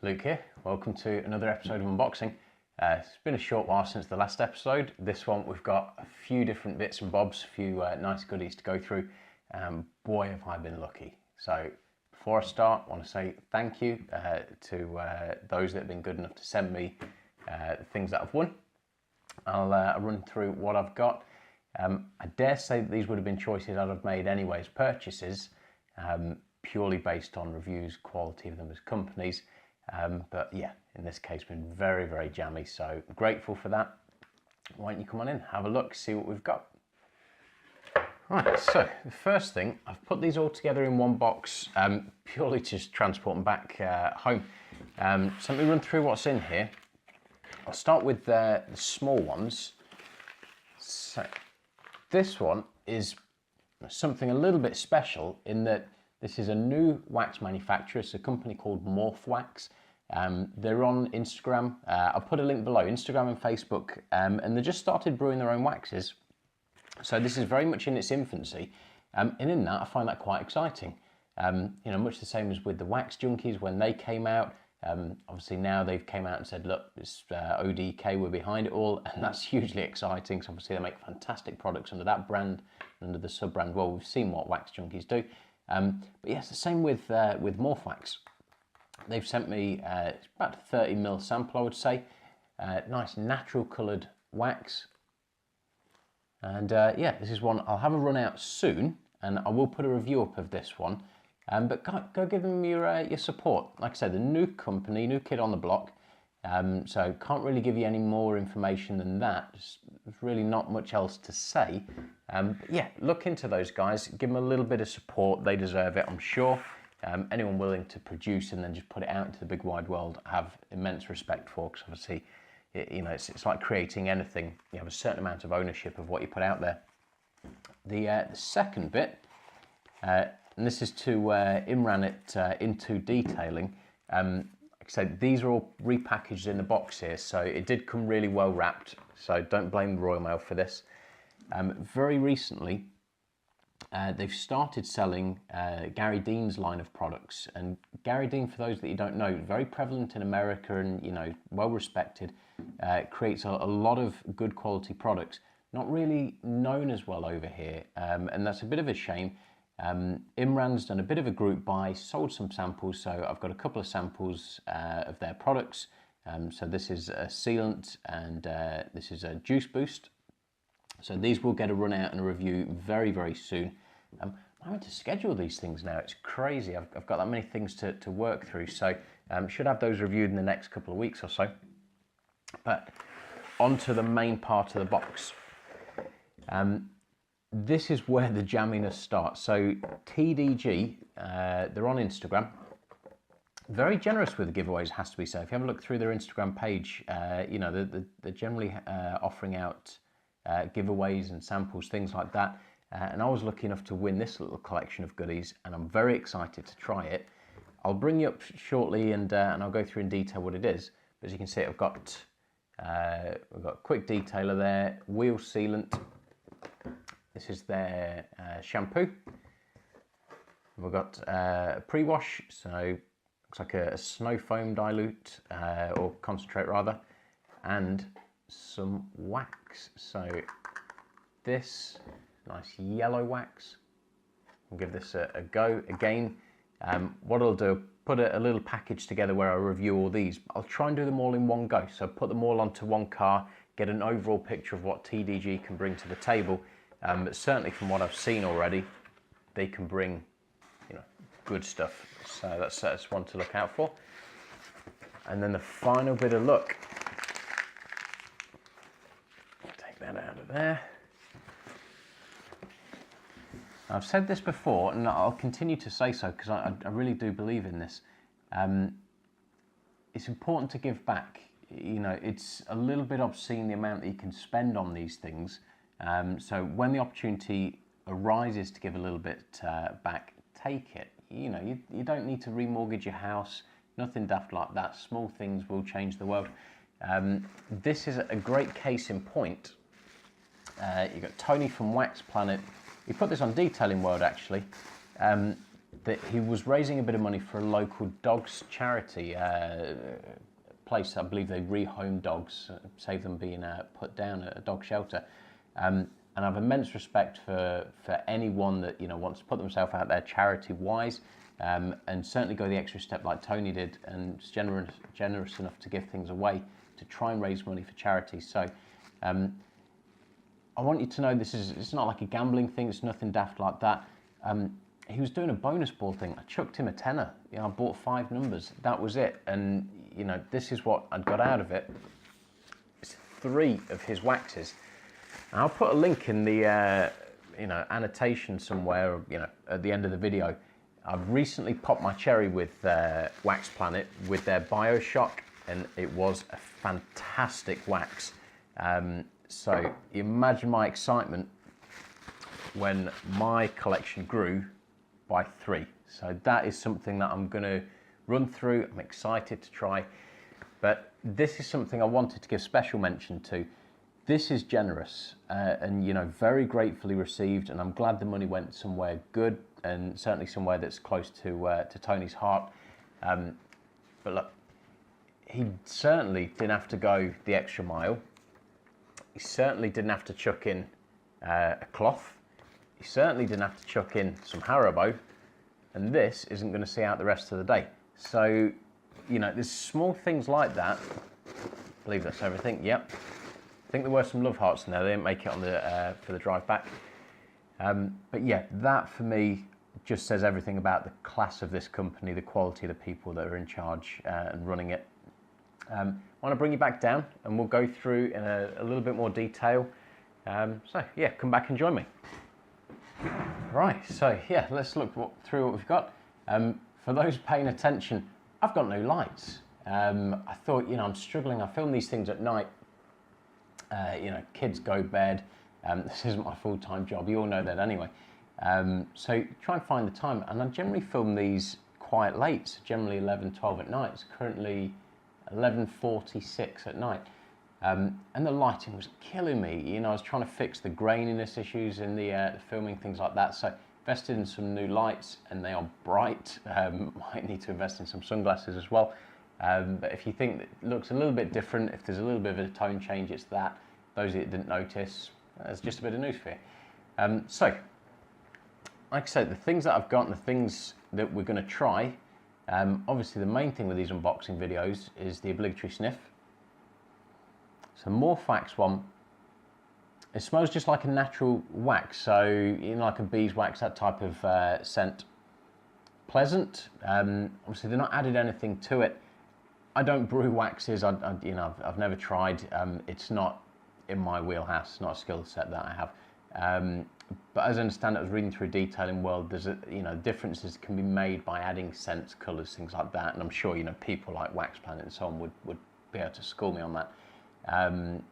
Luke here. Welcome to another episode of unboxing. It's been a short while since the last episode. This one we've got a few different bits and bobs, a few nice goodies to go through. Boy have I been lucky. So before I start, I want to say thank you to those that have been good enough to send me the things that I've won. I'll run through what I've got. I dare say that these would have been choices I'd have made anyway as purchases, purely based on reviews, quality of them as companies. But yeah, in this case, been very, very jammy. So grateful for that. Why don't you come on in, have a look, see what we've got. Right, so the first thing, I've put these all together in one box, purely to just transport them back home. So let me run through what's in here. I'll start with the small ones. So this one is something a little bit special in that this is a new wax manufacturer. It's a company called Morph Wax. They're on Instagram. I'll put a link below, Instagram and Facebook, and they just started brewing their own waxes. So this is very much in its infancy, and in that I find that quite exciting. You know, much the same as with the Wax Junkies when they came out. Obviously now they've came out and said, look, it's ODK, we're behind it all, and that's hugely exciting. So obviously they make fantastic products under that brand, under the sub-brand. Well, we've seen what Wax Junkies do. But yes, the same with Morph Wax. They've sent me about a 30ml sample, I would say. Nice natural coloured wax. And yeah, this is one I'll have a run out soon, and I will put a review up of this one. But go give them your support. Like I said, the new company, new kid on the block. So can't really give you any more information than that. There's really not much else to say. But yeah, look into those guys. Give them a little bit of support. They deserve it, I'm sure. Anyone willing to produce and then just put it out into the big wide world, I have immense respect for, because obviously, you know, it's like creating anything. You have a certain amount of ownership of what you put out there. The second bit, and this is to Imran at Into Detailing. Like I said, these are all repackaged in the box here, so it did come really well wrapped, so don't blame the Royal Mail for this. Very recently, they've started selling Garry Dean's line of products, and Garry Dean, for those that you don't know, very prevalent in America and, you know, well respected, creates a lot of good quality products, not really known as well over here, and that's a bit of a shame. Imran's done a bit of a group buy, sold some samples, so I've got a couple of samples of their products. So this is a sealant and this is a juice boost. So these will get a run out and a review very, very soon. I'm having to schedule these things now, it's crazy. I've got that many things to work through, so should have those reviewed in the next couple of weeks or so. But on to the main part of the box. This is where the jamminess starts. So TDG, they're on Instagram. Very generous with the giveaways, has to be said. If you have a look through their Instagram page, you know, they're generally offering out giveaways and samples, things like that. And I was lucky enough to win this little collection of goodies, and I'm very excited to try it. I'll bring you up shortly, and I'll go through in detail what it is. But as you can see, we've got a quick detailer there, wheel sealant. This is their shampoo. We've got a pre-wash, so looks like a snow foam dilute, or concentrate rather, and some wax. So this nice yellow wax. We'll give this a go again. What I'll do, put a little package together where I review all these. I'll try and do them all in one go, so put them all onto one car, get an overall picture of what TDG can bring to the table. But certainly from what I've seen already, they can bring, you know, good stuff. So that's one to look out for. And then the final bit of luck. Take that out of there. I've said this before, and I'll continue to say so because I really do believe in this. It's important to give back. You know, it's a little bit obscene the amount that you can spend on these things. So when the opportunity arises to give a little bit back, take it. You know, you don't need to remortgage your house, nothing daft like that. Small things will change the world. This is a great case in point. You've got Tony from Wax Planet. We put this on Detailing World actually. that he was raising a bit of money for a local dogs charity place. I believe they rehome dogs, save them being put down at a dog shelter. And I have immense respect for anyone that wants to put themselves out there charity-wise, and certainly go the extra step like Tony did, and is generous enough to give things away to try and raise money for charity. So I want you to know it's not like a gambling thing. It's nothing daft like that. He was doing a bonus ball thing. I chucked him a tenner. I bought 5 numbers. That was it. And this is what I'd got out of it. It's 3 of his waxes. And I'll put a link in the annotation somewhere, at the end of the video. I've recently popped my cherry with Wax Planet with their BioShock, and it was a fantastic wax. So imagine my excitement when my collection grew by 3. So that is something that I'm going to run through. I'm excited to try, but this is something I wanted to give special mention to. This is generous and very gratefully received, and I'm glad the money went somewhere good, and certainly somewhere that's close to Tony's heart. But look, he certainly didn't have to go the extra mile. He certainly didn't have to chuck in a cloth. He certainly didn't have to chuck in some Haribo, and this isn't going to see out the rest of the day. So, there's small things like that. I believe that's everything. Yep. I think there were some love hearts in there. They didn't make it on the for the drive back. But yeah, that for me just says everything about the class of this company, the quality of the people that are in charge and running it. I want to bring you back down, and we'll go through in a little bit more detail. So yeah, come back and join me. Right, so yeah, let's look through what we've got. For those paying attention, I've got no lights. I thought, I'm struggling. I film these things at night. Kids go bed. This isn't my full-time job. You all know that anyway. So try and find the time. And I generally film these quite late, so generally 11, 12 at night. It's currently 11:46 at night. And the lighting was killing me. I was trying to fix the graininess issues in the filming, things like that. So invested in some new lights, and they are bright. Might need to invest in some sunglasses as well. But if you think that it looks a little bit different, if there's a little bit of a tone change, it's that. Those that didn't notice, there's just a bit of news for you. So, like I said, the things that I've got and the things that we're going to try, obviously the main thing with these unboxing videos is the obligatory sniff. So Morph Wax one, it smells just like a natural wax, so like a beeswax, that type of scent. Pleasant. Obviously they're not added anything to it. I don't brew waxes. I've never tried. It's not in my wheelhouse. It's not a skill set that I have. But as I understand it, I was reading through Detailing World. There's differences can be made by adding scents, colours, things like that. And I'm sure people like Wax Planet and so on would be able to school me on that.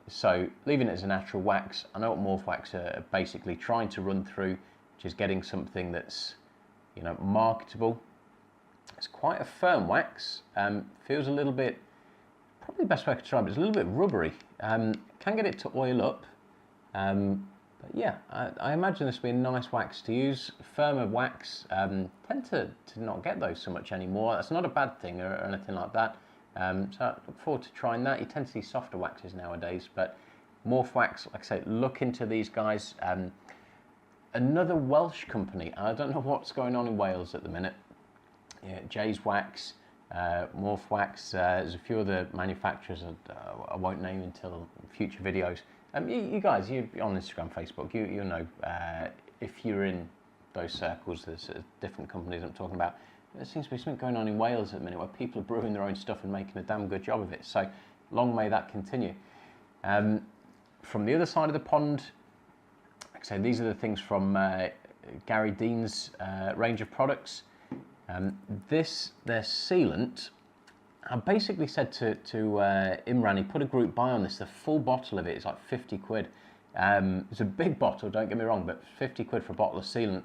So leaving it as a natural wax. I know what Morph Wax are basically trying to run through, which is getting something that's marketable. It's quite a firm wax. Feels a little bit, probably the best way I could describe it, it's a little bit rubbery. Can get it to oil up. But yeah, I imagine this will be a nice wax to use. Firmer wax. Tend to not get those so much anymore. That's not a bad thing or anything like that. So I look forward to trying that. You tend to see softer waxes nowadays, but Morph Wax, like I say, look into these guys. Another Welsh company. I don't know what's going on in Wales at the minute. Yeah, Jay's Wax, Morph Wax. There's a few other manufacturers I won't name until future videos. You guys, you're on Instagram, Facebook, you know if you're in those circles, there's different companies I'm talking about. There seems to be something going on in Wales at the minute where people are brewing their own stuff and making a damn good job of it. So long may that continue. From the other side of the pond, like I say, these are the things from Garry Dean's range of products. Their sealant, I basically said to Imran, he put a group buy on this. The full bottle of it is like 50 quid. It's a big bottle, don't get me wrong, but 50 quid for a bottle of sealant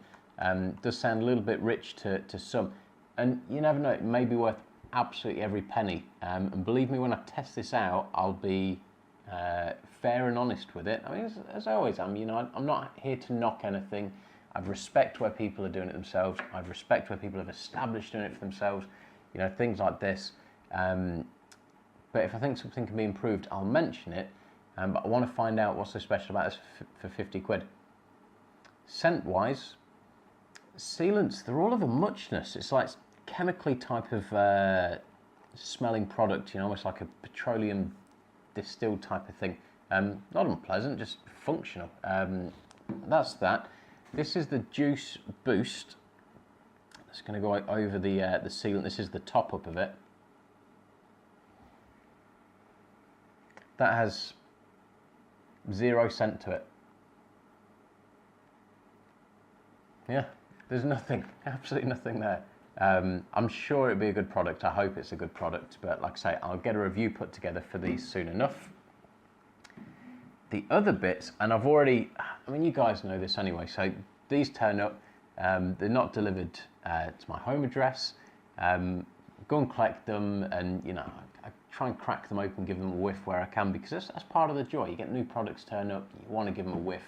does sound a little bit rich to some. And you never know, it may be worth absolutely every penny. And believe me, when I test this out, I'll be fair and honest with it. I mean, as I always am, I'm not here to knock anything. I've respect where people are doing it themselves. I've respect where people have established doing it for themselves. You know, things like this. But if I think something can be improved, I'll mention it. But I want to find out what's so special about this for 50 quid. Scent-wise, sealants, they're all of a muchness. It's like chemically type of smelling product, you know, almost like a petroleum distilled type of thing. Not unpleasant, just functional. That's that. This is the Juice Boost. It's going to go over the sealant. This is the top up of it. That has 0 scent to it. Yeah, there's nothing, absolutely nothing there. I'm sure it'd be a good product. I hope it's a good product, but like I say, I'll get a review put together for these soon enough. The other bits, and I've already, I mean, you guys know this anyway, so these turn up, they're not delivered to my home address. Go and collect them, and you know, I try and crack them open, give them a whiff where I can, because that's part of the joy. You get new products turn up, you want to give them a whiff.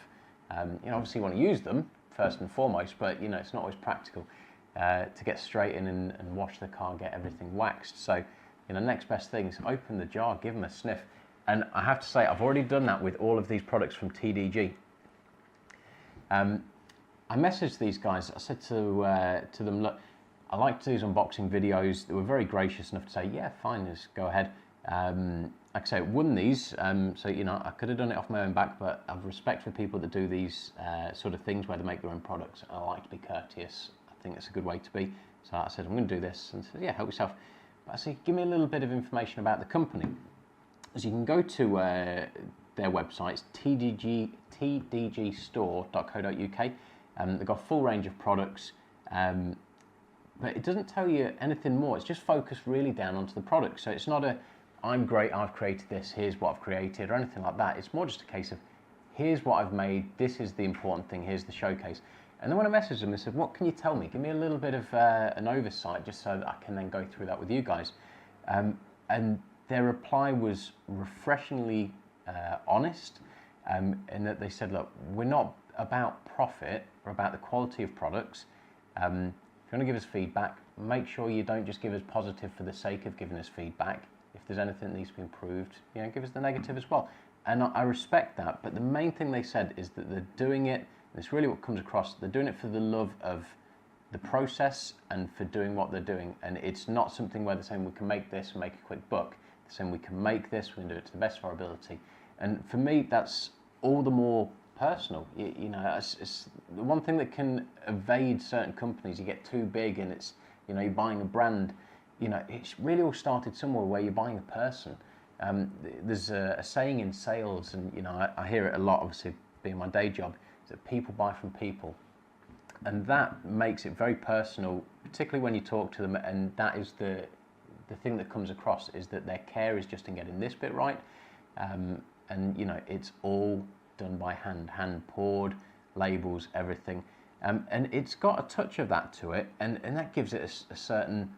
You know, obviously you want to use them first and foremost, but you know, it's not always practical to get straight in and wash the car, get everything waxed. So, you know, next best thing is open the jar, give them a sniff. And I have to say, I've already done that with all of these products from TDG. I messaged these guys. I said to them, look, I like to do these unboxing videos. They were very gracious enough to say, yeah, fine, just go ahead. Like I say, I won these, so you know, I could have done it off my own back, but I've respect for people that do these sort of things where they make their own products. I like to be courteous. I think that's a good way to be. So I said, I'm going to do this, and said, yeah, help yourself. But I said, give me a little bit of information about the company. As you can go to their websites, tdgstore.co.uk. They've got a full range of products, but it doesn't tell you anything more. It's just focused really down onto the product. So it's not a, I'm great, I've created this, here's what I've created, or anything like that. It's more just a case of, here's what I've made, this is the important thing, here's the showcase. And then when I messaged them, I said, what can you tell me? Give me a little bit of an oversight, just so that I can then go through that with you guys. And their reply was refreshingly honest, in that they said, look, we're not about profit, we're about the quality of products. If you want to give us feedback, make sure you don't just give us positive for the sake of giving us feedback. If there's anything that needs to be improved, you know, give us the negative as well. And I respect that, but the main thing they said is that they're doing it, and it's really what comes across, they're doing it for the love of the process and for doing what they're doing. And it's not something where they're saying we can make this and make a quick buck. They're saying we can make this, we can do it to the best of our ability. And for me, that's all the more personal. You know, it's the one thing that can evade certain companies. You get too big and it's, you know, you're buying a brand. You know, it's really all started somewhere where you're buying a person. There's a saying in sales, and you know, I hear it a lot, obviously being my day job, is that people buy from people. And that makes it very personal, particularly when you talk to them, and that is the thing that comes across, is that their care is just in getting this bit right. And you know, it's all done by hand poured, labels, everything. And it's got a touch of that to it, and that gives it a certain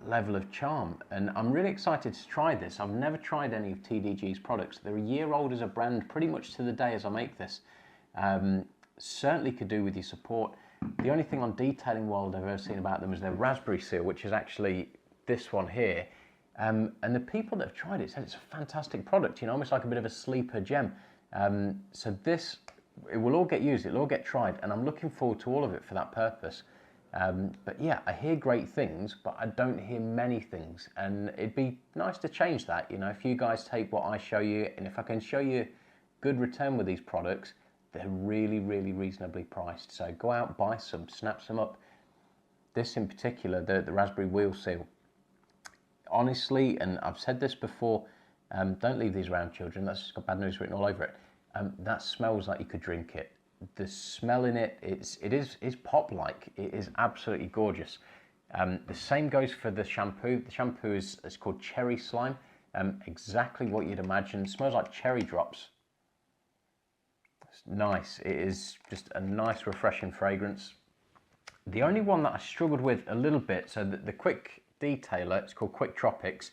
level of charm. And I'm really excited to try this. I've never tried any of TDG's products. They're a year old as a brand, pretty much to the day as I make this. Certainly could do with your support. The only thing on Detailing World I've ever seen about them is their raspberry seal, which is actually this one here. And the people that have tried it said it's a fantastic product, you know, almost like a bit of a sleeper gem. So this, it will all get used, it'll all get tried, and I'm looking forward to all of it for that purpose. But yeah, I hear great things, but I don't hear many things, and it'd be nice to change that. You know, if you guys take what I show you, and if I can show you good return with these products, they're really, really reasonably priced. So go out, buy some, snap some up. This in particular, the raspberry wheel seal, honestly, and I've said this before, don't leave these around children, that's just got bad news written all over it. That smells like you could drink it. The smell in it, it is pop-like. It is absolutely gorgeous. The same goes for the shampoo. The shampoo is called Cherry Slime. Exactly what you'd imagine. It smells like cherry drops. It's nice. It is just a nice, refreshing fragrance. The only one that I struggled with a little bit, so the Quick Detailer, it's called Quick Tropics.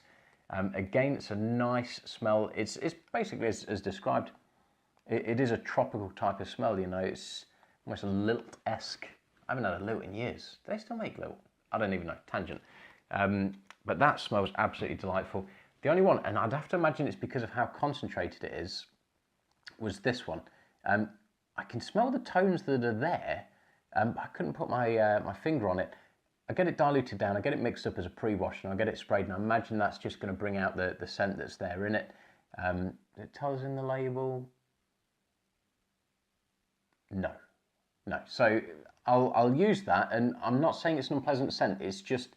Again, it's a nice smell. It's basically as described. It is a tropical type of smell, you know. It's almost a lilt-esque. I haven't had a lilt in years. Do they still make lilt? I don't even know, tangent. But that smells absolutely delightful. The only one, and I'd have to imagine it's because of how concentrated it is, was this one. I can smell the tones that are there. I couldn't put my my finger on it. I get it diluted down, I get it mixed up as a pre-wash, and I get it sprayed, and I imagine that's just going to bring out the scent that's there in it. It tells in the label. No. So I'll use that, and I'm not saying it's an unpleasant scent. It's just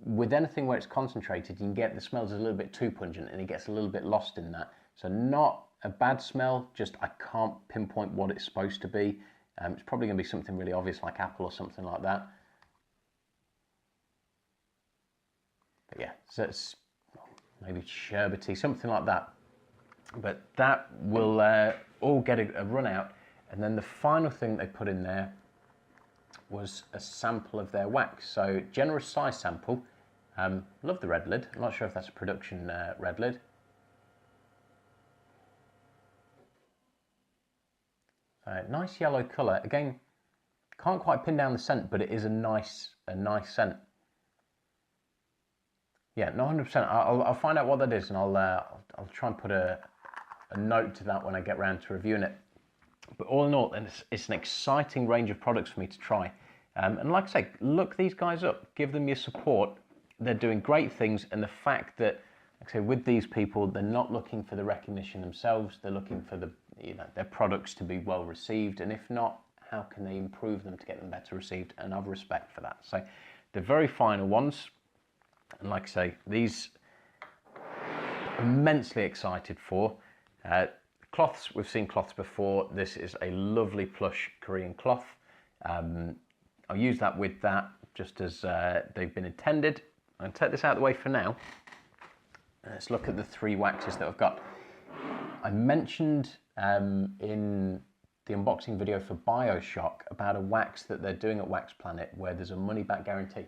with anything where it's concentrated, you can get the smells a little bit too pungent, and it gets a little bit lost in that. So not a bad smell, just I can't pinpoint what it's supposed to be. It's probably going to be something really obvious like apple or something like that. But yeah, so it's maybe sherbety, something like that. But that will all get a run out. And then the final thing they put in there was a sample of their wax. So generous size sample. Love the red lid. I'm not sure if that's a production red lid. Nice yellow colour. Again, can't quite pin down the scent, but it is a nice scent. Yeah, not 100%. I'll find out what that is, and I'll try and put a note to that when I get around to reviewing it. But all in all, it's an exciting range of products for me to try. And like I say, look these guys up, give them your support. They're doing great things, and the fact that, like I say, with these people, they're not looking for the recognition themselves. They're looking for their products to be well received, and if not, how can they improve them to get them better received? And I have respect for that. So the very final ones, and like I say, these immensely excited for. Cloths, we've seen cloths before. This is a lovely plush Korean cloth. I'll use that with that just as they've been intended. I'll take this out of the way for now. Let's look at the 3 waxes that I've got. I mentioned in the unboxing video for BioShock about a wax that they're doing at Wax Planet where there's a money-back guarantee.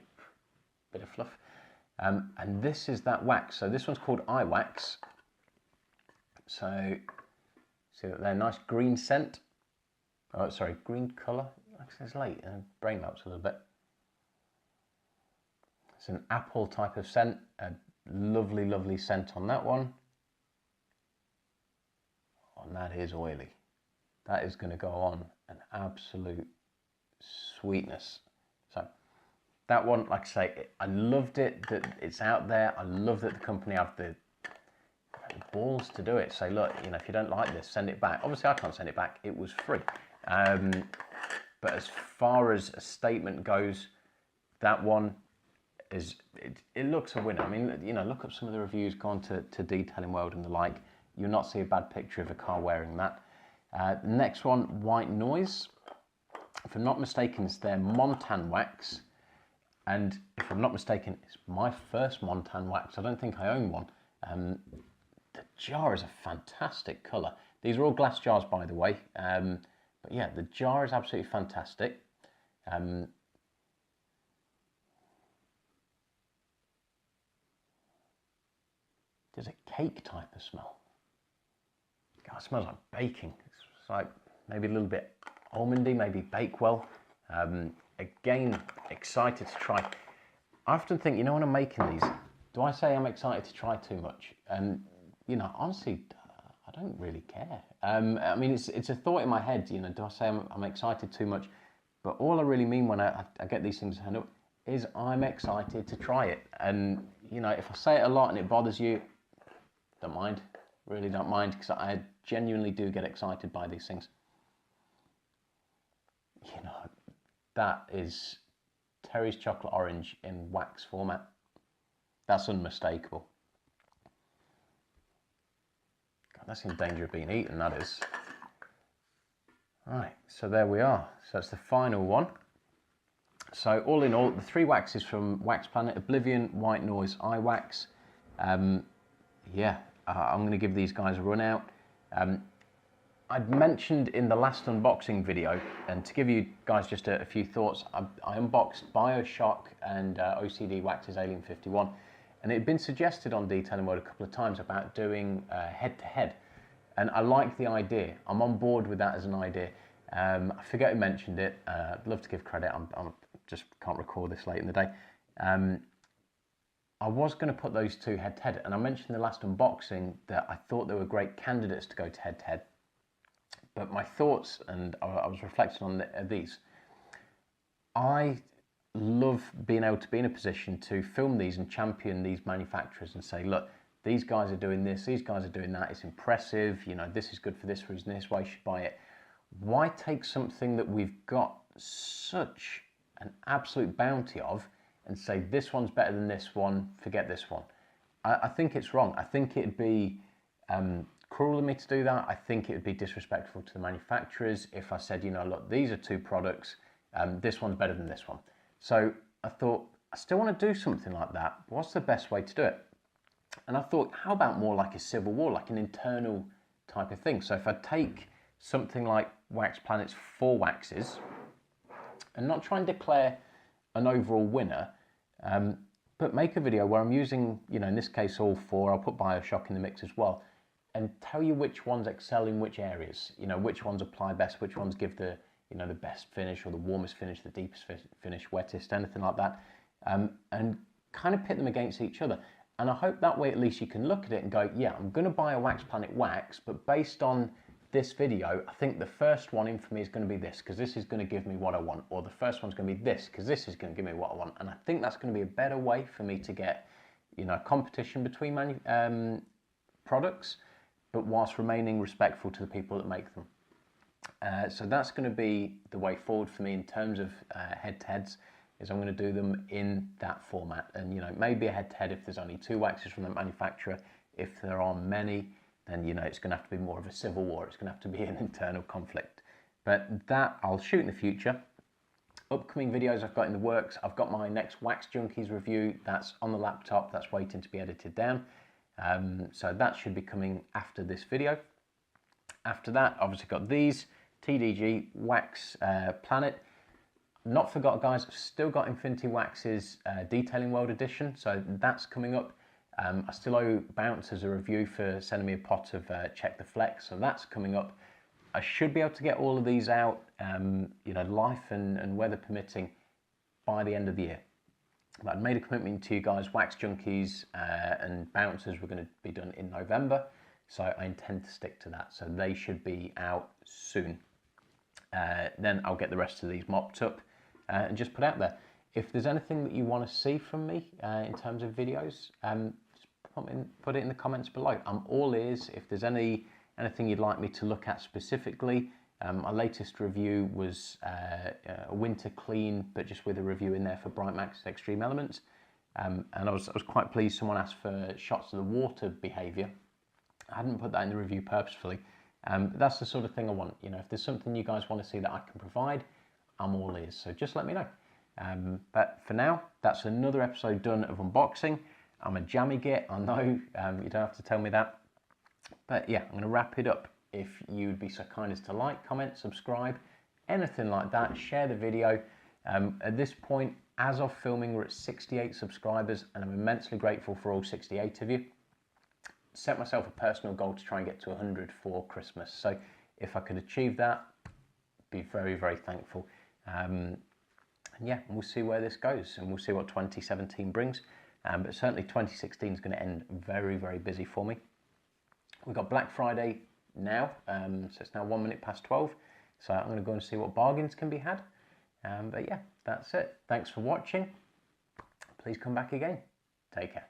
Bit of fluff. And this is that wax. So this one's called iWax. So see that there, nice green scent. Oh, sorry, green colour. It's late and brain melts a little bit. It's an apple type of scent. A lovely, lovely scent on that one. Oh, and that is oily. That is going to go on an absolute sweetness. So that one, like I say, I loved it that it's out there. I love that the company have the balls to do it. Say, look, if you don't like this, send it back. Obviously, I can't send it back. It was free. But as far as a statement goes, that one is, it looks a winner. I mean, look up some of the reviews, go on to Detailing World and the like. You'll not see a bad picture of a car wearing that. The next one, White Noise. If I'm not mistaken, it's their Montan wax. And if I'm not mistaken, it's my first Montan wax. I don't think I own one. The jar is a fantastic colour. These are all glass jars, by the way. But yeah, the jar is absolutely fantastic. There's a cake type of smell. God, it smells like baking. It's like maybe a little bit almondy, maybe Bakewell. Again, excited to try. I often think, when I'm making these, do I say I'm excited to try too much? And, honestly, I don't really care. I mean, it's a thought in my head, do I say I'm excited too much? But all I really mean when I get these things hand up is I'm excited to try it. And, if I say it a lot and it bothers you, don't mind. Really don't mind, because I genuinely do get excited by these things. That is Terry's Chocolate Orange in wax format. That's unmistakable. God, that's in danger of being eaten, that is. Right, so there we are. So that's the final one. So all in all, the 3 waxes from Wax Planet: Oblivion, White Noise, iWax. Yeah, I'm going to give these guys a run out. I'd mentioned in the last unboxing video, and to give you guys just a few thoughts, I unboxed BioShock and OCD Wax's Alien 51, and it had been suggested on Detailing World a couple of times about doing head-to-head, and I like the idea. I'm on board with that as an idea. I forget who mentioned it. I'd love to give credit. I'm just can't recall this late in the day. I was going to put those two head to head, and I mentioned in the last unboxing that I thought they were great candidates to go to head to head. But my thoughts, and I was reflecting on these, I love being able to be in a position to film these and champion these manufacturers and say, look, these guys are doing this, these guys are doing that, it's impressive, you know, this is good for this reason, this way you should buy it. Why take something that we've got such an absolute bounty of and say this one's better than this one, forget this one? I think it's wrong. I think it'd be cruel of me to do that. I think it would be disrespectful to the manufacturers if I said, you know, look, these are two products, this one's better than this one. So I thought, I still want to do something like that. What's the best way to do it? And I thought, how about more like a civil war, like an internal type of thing? So if I take something like Wax Planet's 4 waxes and not try and declare an overall winner, but make a video where I'm using, you know, in this case all 4, I'll put Bioshock in the mix as well, and tell you which ones excel in which areas, you know, which ones apply best, which ones give the, you know, the best finish or the warmest finish, the deepest finish, wettest, anything like that, and kind of pit them against each other. And I hope that way at least you can look at it and go, yeah, I'm going to buy a Wax Planet wax, but based on this video, I think the first one in for me is going to be this, because this is going to give me what I want, or the first one's going to be this, because this is going to give me what I want. And I think that's going to be a better way for me to get, you know, competition between products, but whilst remaining respectful to the people that make them. So that's going to be the way forward for me in terms of head-to-heads, is I'm going to do them in that format. And, you know, maybe a head-to-head if there's only 2 waxes from the manufacturer. If there are many, then, you know, it's going to have to be more of a civil war. It's going to have to be an internal conflict. But that I'll shoot in the future. Upcoming videos I've got in the works. I've got my next Wax Junkies review. That's on the laptop. That's waiting to be edited down. So that should be coming after this video. After that, obviously got these TDG Wax Planet. Not forgot, guys, I've still got Infinity Wax's Detailing World Edition, so that's coming up. I still owe Bouncers a review for sending me a pot of Check the Flex, so that's coming up. I should be able to get all of these out, you know, life and weather permitting, by the end of the year. But I'd made a commitment to you guys, Wax Junkies and Bouncers were going to be done in November, so I intend to stick to that. So they should be out soon. Then I'll get the rest of these mopped up and just put out there. If there's anything that you want to see from me in terms of videos, just put it in the comments below. I'm all ears. If there's anything you'd like me to look at specifically, my latest review was a winter clean, but just with a review in there for Bright Max's Extreme Elements. And I was quite pleased someone asked for shots of the water behaviour. I hadn't put that in the review purposefully. That's the sort of thing I want. You know, if there's something you guys want to see that I can provide, I'm all ears. So just let me know. But for now, that's another episode done of unboxing. I'm a jammy git, I know, you don't have to tell me that. But yeah, I'm going to wrap it up. If you'd be so kind as to like, comment, subscribe, anything like that, share the video. At this point, as of filming, we're at 68 subscribers, and I'm immensely grateful for all 68 of you. Set myself a personal goal to try and get to 100 for Christmas. So if I could achieve that, be very, very thankful. And yeah, we'll see where this goes, and we'll see what 2017 brings. But certainly 2016 is going to end very, very busy for me. We've got Black Friday now, so it's now 1 minute past 12. So I'm going to go and see what bargains can be had. But yeah, that's it. Thanks for watching. Please come back again. Take care.